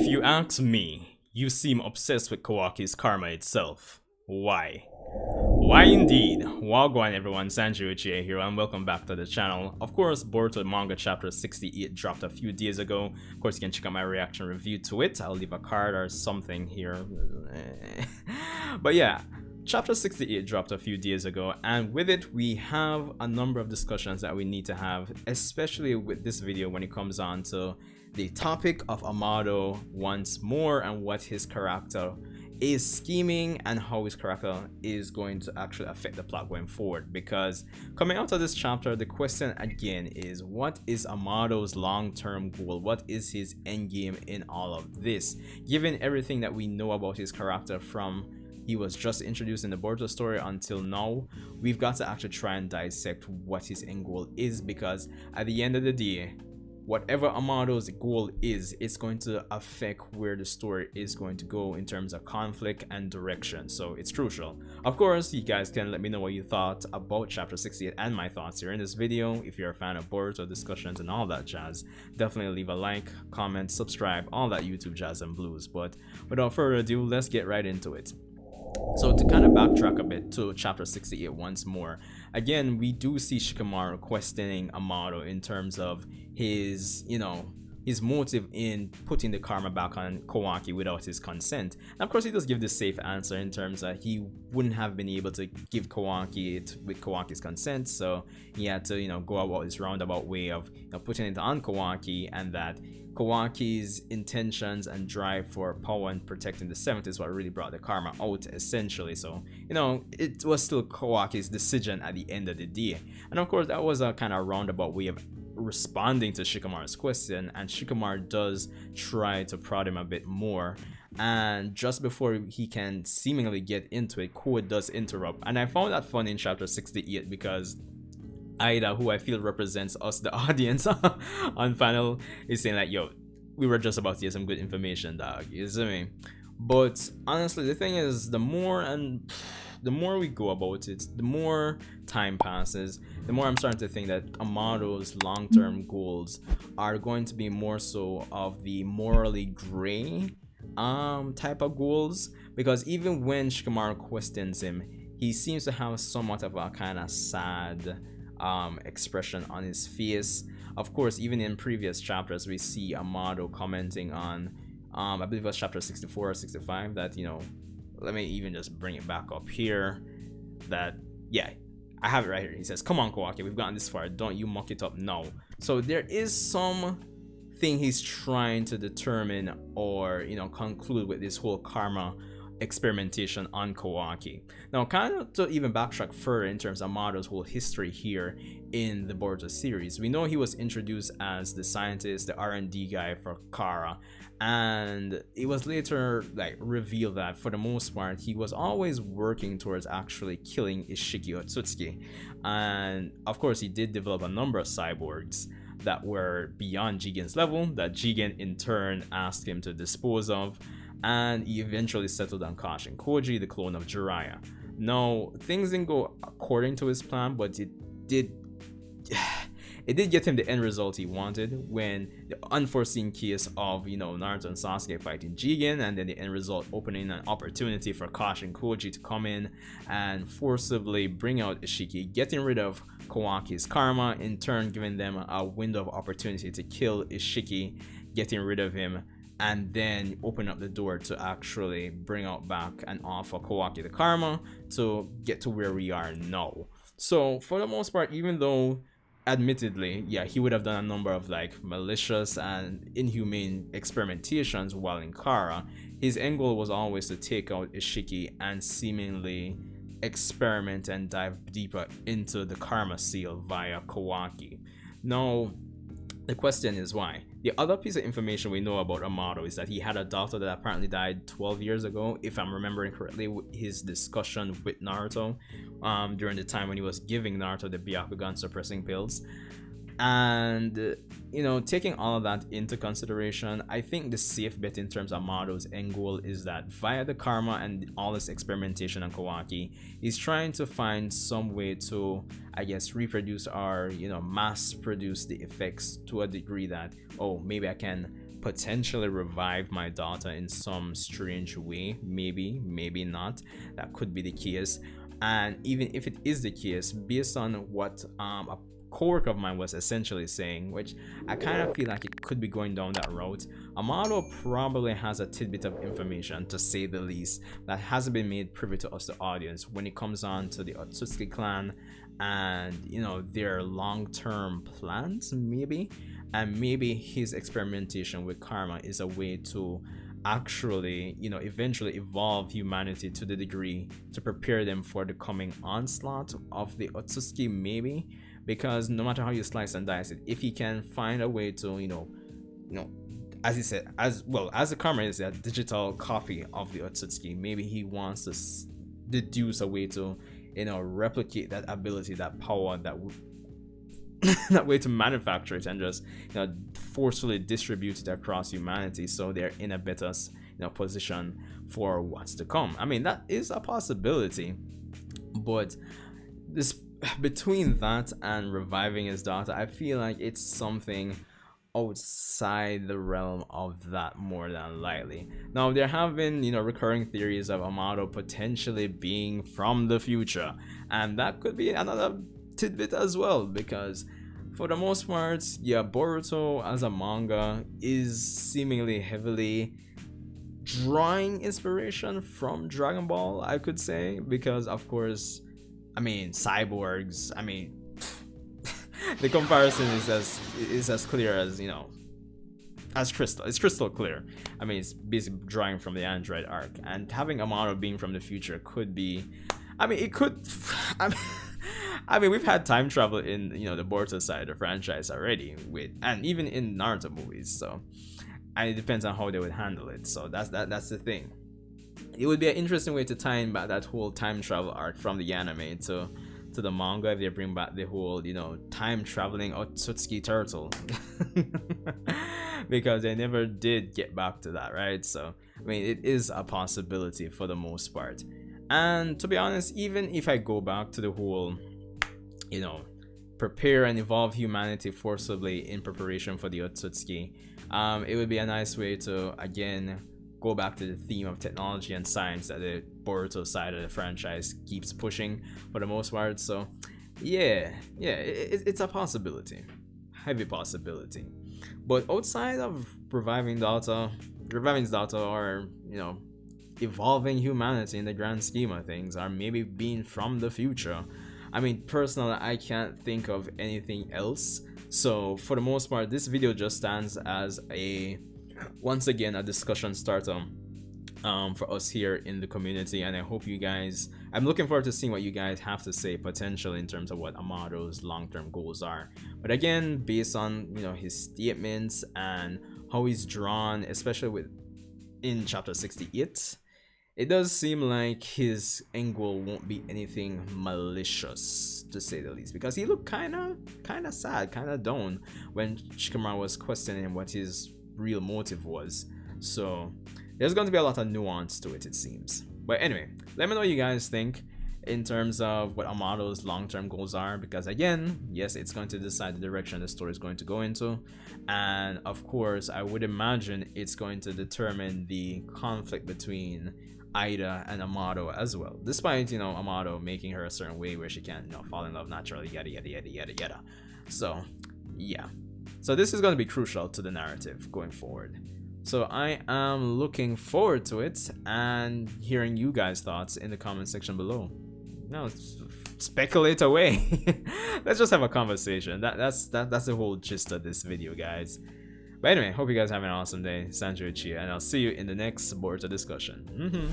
If you ask me, you seem obsessed with Kawaki's karma itself. Why? Why indeed? Wagwan everyone, Sanji Uchiha here and welcome back to the channel. Of course, Boruto Manga Chapter 68 dropped a few days ago. Of course, you can check out my reaction review to it. I'll leave a card or something here. But yeah, Chapter 68 dropped a few days ago, and with it we have a number of discussions that we need to have, especially with this video when it comes on to the topic of Amado once more and what his character is scheming and how his character is going to actually affect the plot going forward. Because coming out of this chapter, the question again is, what is Amado's long-term goal? What is his endgame in all of this, given everything that we know about his character from he was just introduced in the Boruto story until now? We've got to actually try and dissect what his end goal is, because at the end of the day, whatever Amado's goal is, it's going to affect where the story is going to go in terms of conflict and direction. So it's crucial. Of course, you guys can let me know what you thought about chapter 68 and my thoughts here in this video. If you're a fan of Boruto discussions and all that jazz, definitely leave a like, comment, subscribe, all that YouTube jazz and blues. But without further ado, let's get right into it. So to kind of backtrack a bit to chapter 68 once more, again we do see Shikamaru questioning Amado in terms of his, his motive in putting the karma back on Kawaki without his consent. And of course he does give the safe answer in terms that he wouldn't have been able to give Kawaki it with Kawaki's consent, so he had to go about this roundabout way of putting it on Kawaki, and that Kawaki's intentions and drive for power and protecting the 7th is what really brought the karma out, essentially. So it was still Kawaki's decision at the end of the day. And of course that was a kind of roundabout way of responding to Shikamaru's question, and Shikamaru does try to prod him a bit more, and just before he can seemingly get into it, Code does interrupt. And I found that fun in chapter 68 because Eida, who I feel represents us, the audience on panel, is saying like, yo, we were just about to get some good information, dog, you see me? But honestly, the thing is, the more we go about it, the more time passes, the more I'm starting to think that Amado's long-term goals are going to be more so of the morally gray type of goals. Because even when Shikamaru questions him, he seems to have somewhat of a kind of sad expression on his face. Of course, even in previous chapters we see Amado commenting on I believe it was chapter 64 or 65 that, let me even just bring it back up here, that, yeah, I have it right here. He says, come on Kawaki, we've gotten this far, don't you muck it up now. So there is some thing he's trying to determine or conclude with this whole karma experimentation on Kawaki. Now, kind of to even backtrack further in terms of Amado's whole history here in the Boruto series, we know he was introduced as the scientist, the R&D guy for Kara, and it was later revealed that for the most part he was always working towards actually killing Ishiki Otsutsuki. And of course he did develop a number of cyborgs that were beyond Jigen's level that Jigen in turn asked him to dispose of, and he eventually settled on Kashin Koji, the clone of Jiraiya. Now, things didn't go according to his plan, but it did get him the end result he wanted, when the unforeseen case of Naruto and Sasuke fighting Jigen, and then the end result opening an opportunity for Kashin Koji to come in and forcibly bring out Ishiki, getting rid of Kawaki's karma, in turn giving them a window of opportunity to kill Ishiki, getting rid of him, and then open up the door to actually bring out back and offer Kawaki the karma to get to where we are now. So for the most part, even though admittedly, yeah, he would have done a number of malicious and inhumane experimentations while in Kara, his end goal was always to take out Ishiki and seemingly experiment and dive deeper into the karma seal via Kawaki. Now, the question is why. The other piece of information we know about Amado is that he had a daughter that apparently died 12 years ago, if I'm remembering correctly, his discussion with Naruto during the time when he was giving Naruto the Byakugan suppressing pills. And taking all of that into consideration, I think the safe bet in terms of Amado's end goal is that via the karma and all this experimentation on Kawaki, he's trying to find some way to, I guess, reproduce or mass produce the effects to a degree that, oh, maybe I can potentially revive my daughter in some strange way. Maybe not. That could be the case. And even if it is the case, based on what a coworker of mine was essentially saying, which I kind of feel like it could be going down that route, Amado probably has a tidbit of information, to say the least, that hasn't been made privy to us, the audience, when it comes on to the Otsutsuki Clan and, you know, their long-term plans, maybe. And maybe his experimentation with karma is a way to actually, you know, eventually evolve humanity to the degree to prepare them for the coming onslaught of the Otsutsuki, maybe. Because no matter how you slice and dice it, if he can find a way to, you know, as he said, as well as the karma is a digital copy of the Otsutsuki, maybe he wants to deduce a way to, you know, replicate that ability, that power, that way to manufacture it and just, you know, forcefully distribute it across humanity, so they're in a better, you know, position for what's to come. I mean, that is a possibility, but this, between that and reviving his daughter, I feel like it's something outside the realm of that more than likely. Now, there have been, you know, recurring theories of Amado potentially being from the future, and that could be another tidbit as well, because for the most part, yeah, Boruto as a manga is seemingly heavily drawing inspiration from Dragon Ball, I could say, because of course, I mean, cyborgs, I mean, the comparison is as clear as, you know, as crystal. It's crystal clear. I mean, it's basically drawing from the Android arc, and having Amado being from the future could be, I mean, it could, I mean, we've had time travel in, you know, the Boruto side of the franchise already, with, and even in Naruto movies. So, and it depends on how they would handle it. So that's the thing. It would be an interesting way to tie in back that whole time travel arc from the anime to the manga, if they bring back the whole, you know, time traveling Otsutsuki turtle, because they never did get back to that, right? So I mean, it is a possibility for the most part. And to be honest, even if I go back to the whole, you know, prepare and evolve humanity forcibly in preparation for the Otsutsuki, it would be a nice way to, again, go back to the theme of technology and science that the Boruto side of the franchise keeps pushing for the most part. So yeah, it's a possibility, heavy possibility. But outside of reviving his daughter, or, you know, evolving humanity in the grand scheme of things, or maybe being from the future, I mean, personally, I can't think of anything else. So for the most part, this video just stands as a, once again, a discussion starter for us here in the community, and I hope you guys, I'm looking forward to seeing what you guys have to say potentially in terms of what Amado's long-term goals are. But again, based on, you know, his statements and how he's drawn, especially with in chapter 68, it does seem like his end goal won't be anything malicious, to say the least, because he looked kind of sad, kind of down when Shikamaru was questioning what his real motive was. So there's going to be a lot of nuance to it, it seems. But anyway, let me know what you guys think in terms of what Amado's long-term goals are, because again, yes, it's going to decide the direction the story is going to go into, and of course, I would imagine it's going to determine the conflict between Eida and Amado as well, despite, you know, Amado making her a certain way where she can't, you know, fall in love naturally, yada yada yada yada yada. So yeah, so this is going to be crucial to the narrative going forward. So I am looking forward to it and hearing you guys' thoughts in the comment section below. No, speculate away. Let's just have a conversation. That's the whole gist of this video, guys. But anyway, hope you guys have an awesome day. Sanjay Uchiha, and I'll see you in the next Boruto discussion.